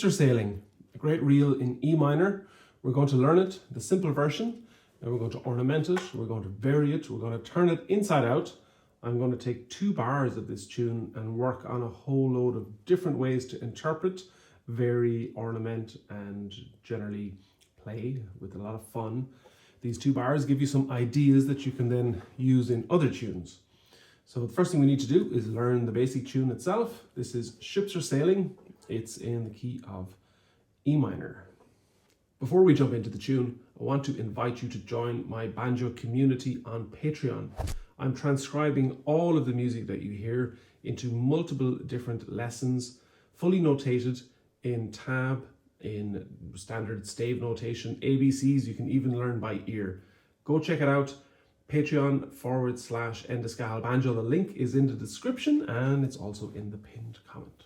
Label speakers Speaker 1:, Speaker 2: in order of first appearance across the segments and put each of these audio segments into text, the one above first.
Speaker 1: Ship's Sailing, a great reel in E minor. We're going to learn it, the simple version, and we're going to ornament it, we're going to vary it, we're going to turn it inside out. I'm going to take 2 bars of this tune and work on a whole load of different ways to interpret, vary, ornament, and generally play with a lot of fun. These 2 bars give you some ideas that you can then use in other tunes. So the first thing we need to do is learn the basic tune itself. This is Ships Are Sailing. It's in the key of E minor. Before we jump into the tune, I want to invite you to join my banjo community on Patreon. I'm transcribing all of the music that you hear into multiple different lessons, fully notated in tab, in standard stave notation, ABCs you can even learn by ear. Go check it out. Patreon.com/Enda Scahill Banjo. The link is in the description and it's also in the pinned comment.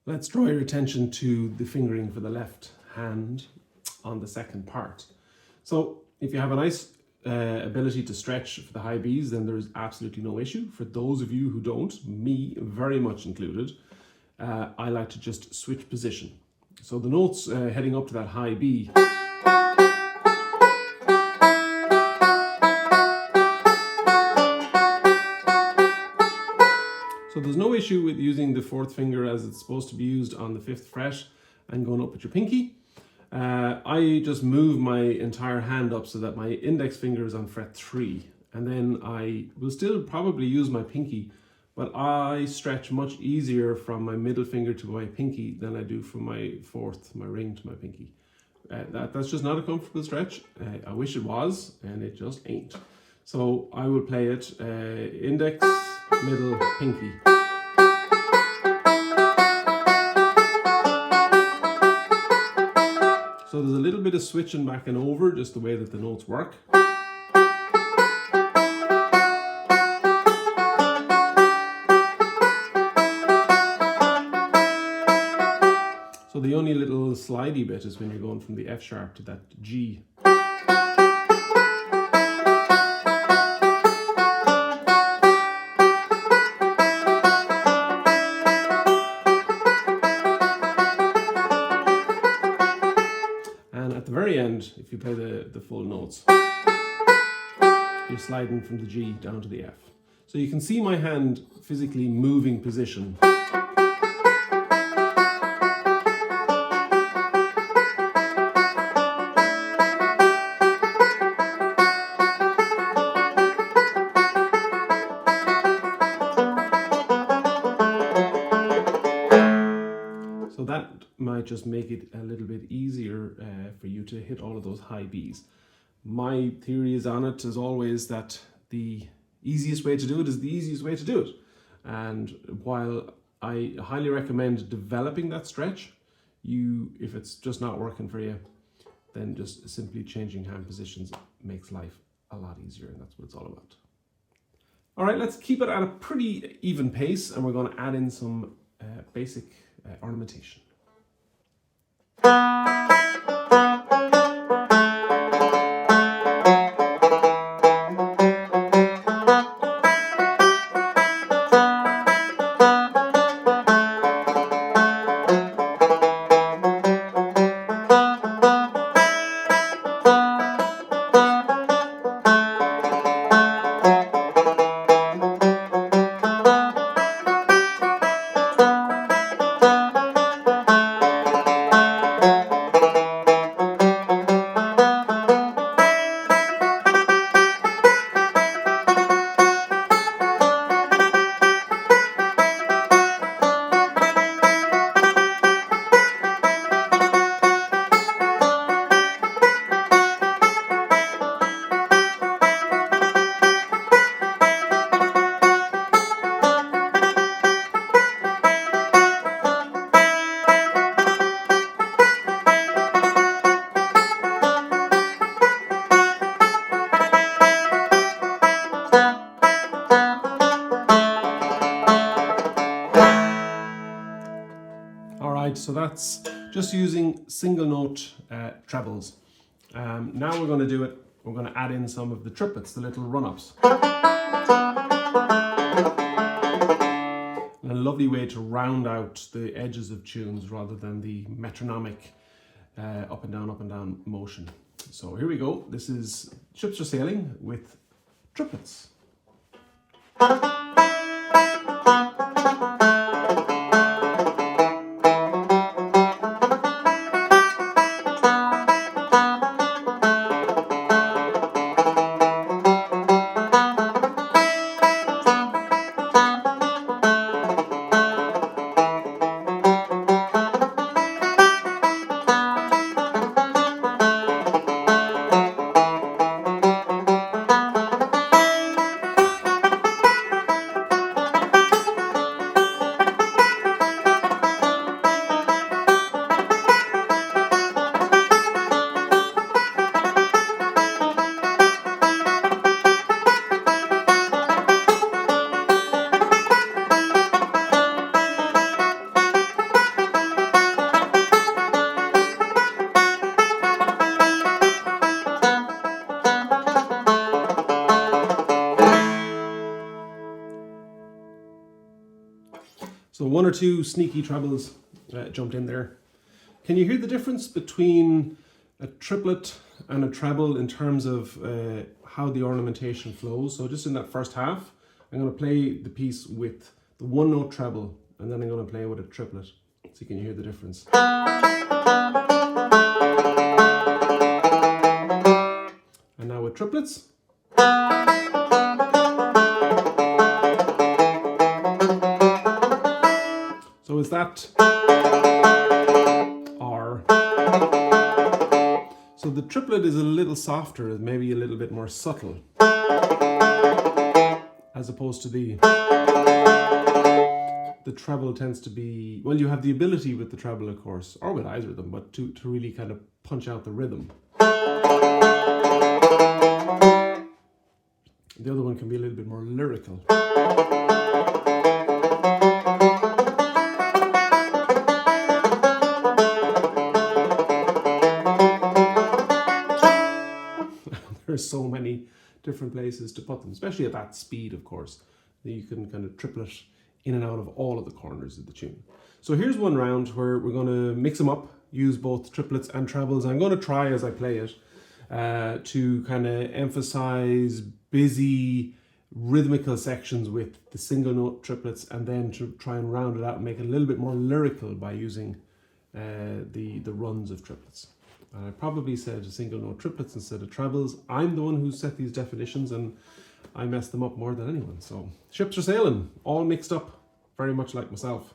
Speaker 1: Let's draw your attention to the fingering for the left hand on the second part. So if you have a nice ability to stretch for the high Bs, then there's absolutely no issue. For those of you who don't, me very much included, I like to just switch position. So the notes heading up to that high B, so there's no issue with using the 4th finger as it's supposed to be used on the 5th fret and going up with your pinky. I just move my entire hand up so that my index finger is on fret 3, and then I will still probably use my pinky, but I stretch much easier from my middle finger to my pinky than I do from my 4th, my ring, to my pinky. That's just not a comfortable stretch. I wish it was, and it just ain't. So I will play it index, middle, pinky. So there's a little bit of switching back and over, just the way that the notes work. So the only little slidey bit is when you're going from the F sharp to that G. At the very end, if you play the full notes, you're sliding from the G down to the F. So you can see my hand physically moving position. So that my might just make it a little bit easier for you to hit all of those high Bs. My theory is on it, as always, that the easiest way to do it is the easiest way to do it. And while I highly recommend developing that stretch, if it's just not working for you, then just simply changing hand positions makes life a lot easier, and that's what it's all about. All right, let's keep it at a pretty even pace, and we're going to add in some basic ornamentation. So that's just using single note trebles. Now we're going to do it, we're going to add in some of the triplets, the little run-ups. And a lovely way to round out the edges of tunes rather than the metronomic up and down motion. So here we go. This is Ships Are Sailing with triplets. So one or two sneaky trebles jumped in there. Can you hear the difference between a triplet and a treble in terms of how the ornamentation flows? So just in that first half, I'm going to play the piece with the one note treble, and then I'm going to play with a triplet, so you can hear the difference. And now with triplets. So is that R? So the triplet is a little softer, maybe a little bit more subtle, as opposed to the treble tends to be, well, you have the ability with the treble, of course, or with either of them, but to really kind of punch out the rhythm. The other one can be a little bit more lyrical. There's so many different places to put them, especially at that speed, of course. You can kind of triplet in and out of all of the corners of the tune. So here's one round where we're going to mix them up, use both triplets and trebles. I'm going to try as I play it to kind of emphasize busy rhythmical sections with the single note triplets, and then to try and round it out and make it a little bit more lyrical by using the runs of triplets. I probably said single note triplets instead of trebles. I'm the one who set these definitions, and I mess them up more than anyone. So ships are sailing, all mixed up, very much like myself.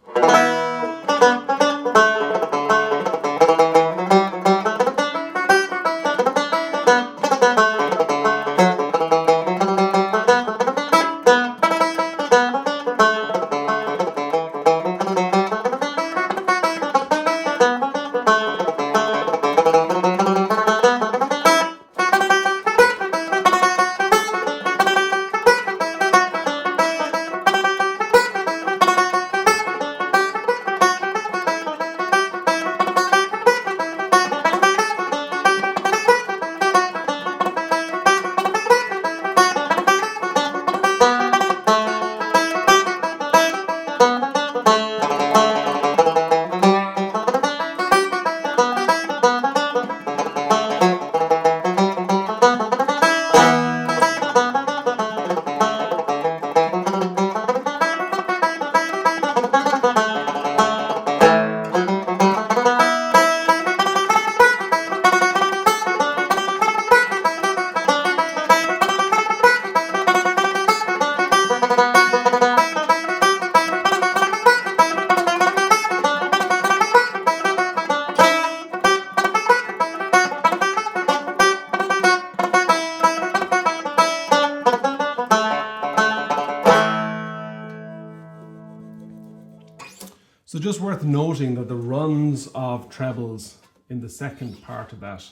Speaker 1: just worth noting that the runs of trebles in the second part of that,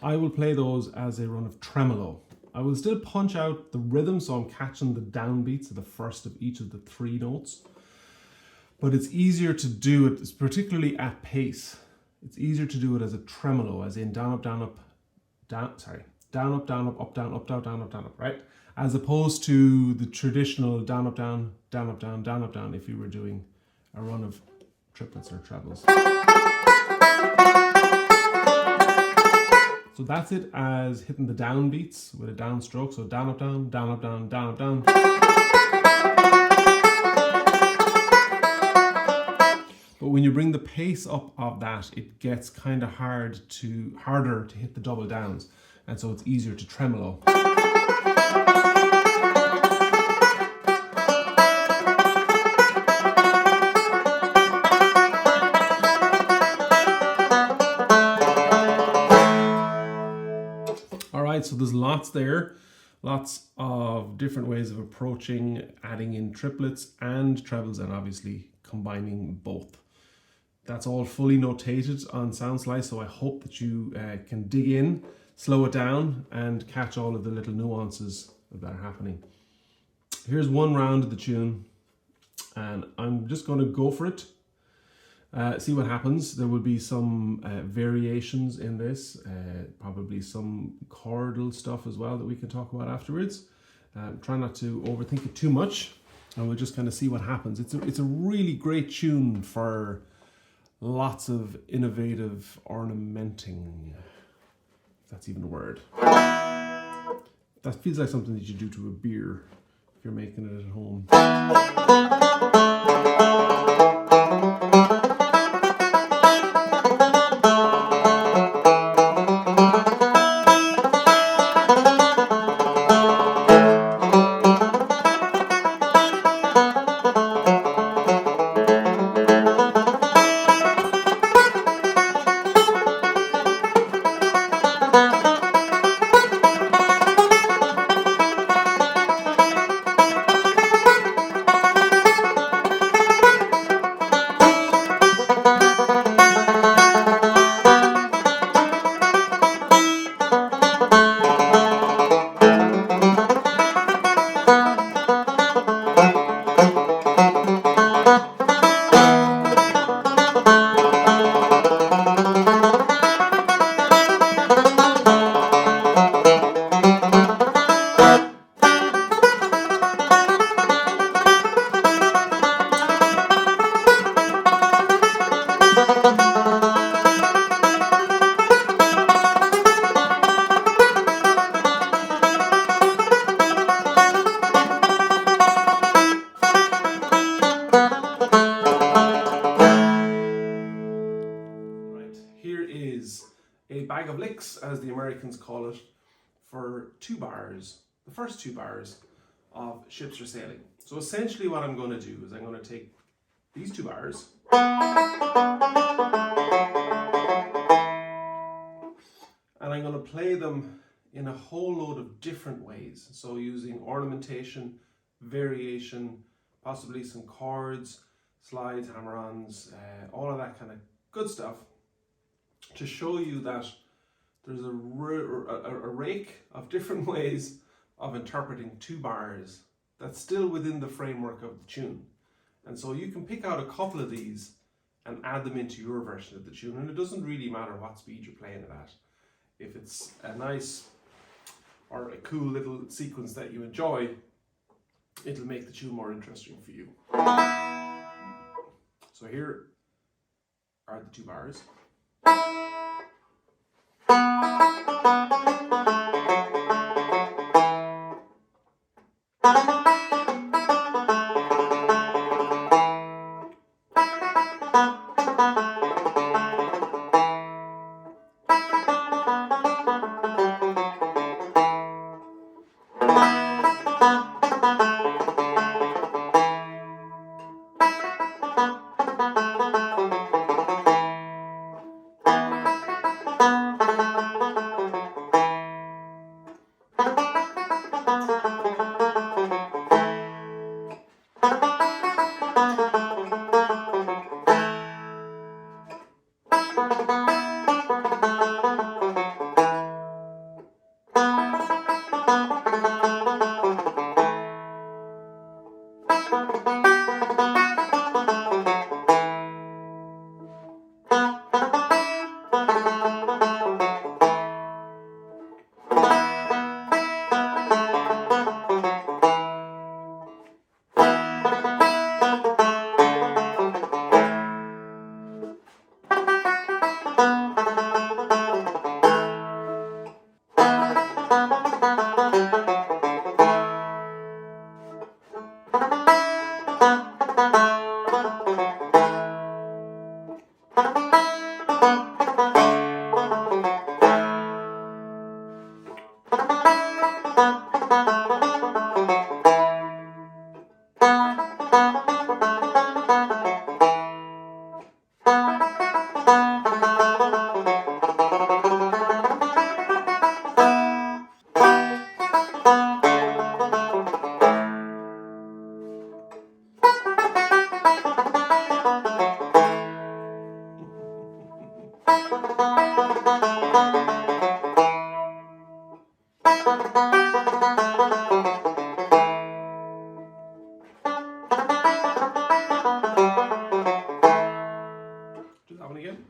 Speaker 1: I will play those as a run of tremolo. I will still punch out the rhythm, so I'm catching the downbeats of the first of each of the three notes. But it's easier to do it, particularly at pace. It's easier to do it as a tremolo, as in down, up, down, up, down, sorry, down, up, down, up, down, up, down, down, up, down, up, right? As opposed to the traditional down, up, down, down, up, down, down, up, down, if you were doing a run of triplets or trebles. So that's it as hitting the down beats with a down stroke. So down, up, down, down, up, down, down, up, down. But when you bring the pace up of that, it gets kind of harder to hit the double downs. And so it's easier to tremolo. All right, so there's lots there. Lots of different ways of approaching adding in triplets and trebles, and obviously combining both. That's all fully notated on SoundSlice, so I hope that you can dig in, slow it down, and catch all of the little nuances that are happening. Here's one round of the tune, and I'm just going to go for it. See what happens. There will be some variations in this, probably some chordal stuff as well that we can talk about afterwards. Try not to overthink it too much, and we'll just kind of see what happens. It's a really great tune for lots of innovative ornamenting, if that's even a word. That feels like something that you do to a beer if you're making it at home. A bag of licks, as the Americans call it, for 2 bars, the first 2 bars of Ships Are Sailing. So essentially what I'm going to do is I'm going to take these 2 bars and I'm going to play them in a whole load of different ways. So using ornamentation, variation, possibly some chords, slides, hammer-ons, all of that kind of good stuff, to show you that there's a rake of different ways of interpreting 2 bars that's still within the framework of the tune. And so you can pick out a couple of these and add them into your version of the tune, and it doesn't really matter what speed you're playing it at. If it's a nice or a cool little sequence that you enjoy, it'll make the tune more interesting for you. So here are the 2 bars. Do that one again.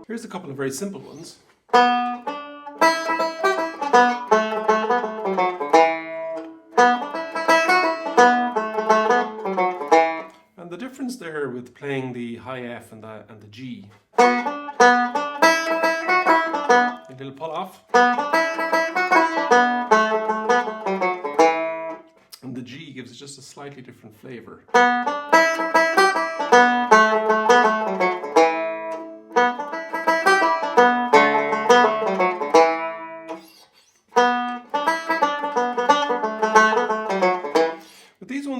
Speaker 1: Here's a couple of very simple ones. And the difference there with playing the high F and the G, a little pull off, and the G gives it just a slightly different flavor.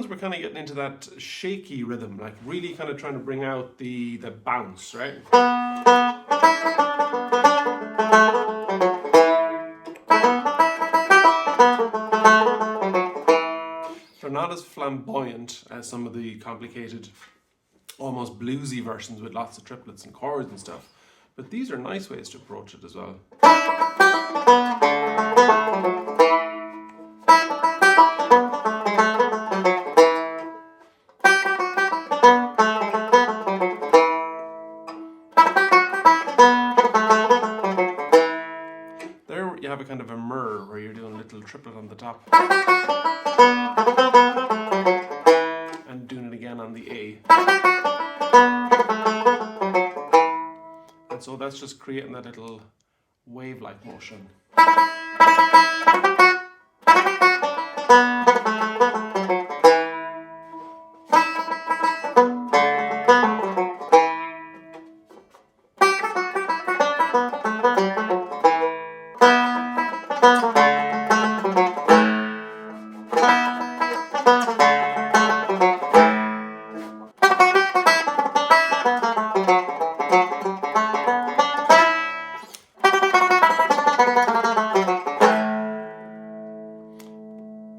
Speaker 1: We're kind of getting into that shaky rhythm, like really kind of trying to bring out the bounce, right? They're not as flamboyant as some of the complicated, almost bluesy versions with lots of triplets and chords and stuff, but these are nice ways to approach it as well. You have a kind of a murr where you're doing a little triplet on the top and doing it again on the A. And so that's just creating that little wave-like motion.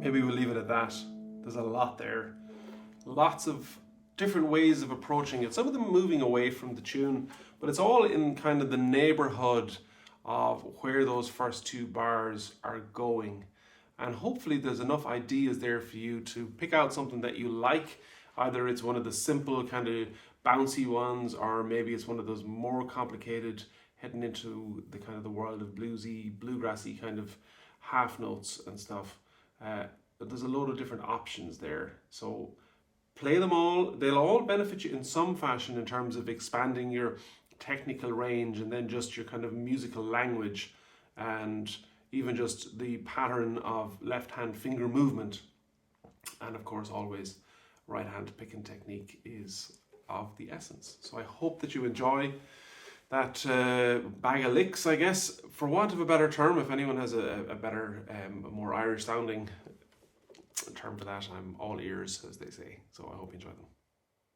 Speaker 1: Maybe we'll leave it at that. There's a lot there. Lots of different ways of approaching it. Some of them moving away from the tune, but it's all in kind of the neighborhood of where those first two bars are going. And hopefully there's enough ideas there for you to pick out something that you like. Either it's one of the simple kind of bouncy ones, or maybe it's one of those more complicated, heading into the kind of the world of bluesy, bluegrassy kind of half notes and stuff. But there's a load of different options there. So play them all. They'll all benefit you in some fashion in terms of expanding your technical range and then just your kind of musical language and even just the pattern of left hand finger movement. And of course, always right hand picking technique is of the essence. So I hope that you enjoy that bag of licks, I guess, for want of a better term. If anyone has a better, more Irish sounding term for that, I'm all ears, as they say. So I hope you enjoy them.